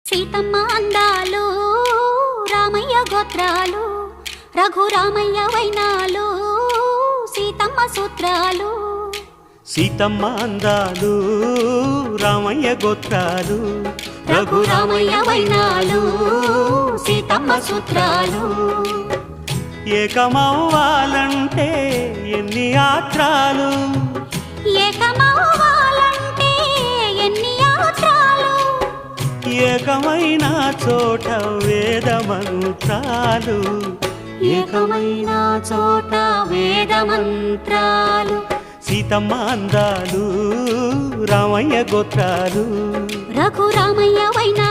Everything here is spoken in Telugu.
సీతమ్మ అందాలు రామయ్య గోత్రాలు రఘురామయ్య వైనాలు సీతమ్మ సూత్రాలు. సీతమ్మ అందాలు రామయ్య గోత్రాలు రఘురామయ్య వైనాలు సీతమ్మ సూత్రాలు. ఏకమవ్వాలంటే ఎన్ని యాత్రాలు, ఏకమవ్వాలంటే ఎన్ని యాత్రాలు, ఏకమైన చోట వేద మంత్రాలు, ఏకమైన చోట వేద మంత్రాలు. సీతమ్మ అందాలు రామయ్య గోత్రాలు రఘురామయ్య వైనాలు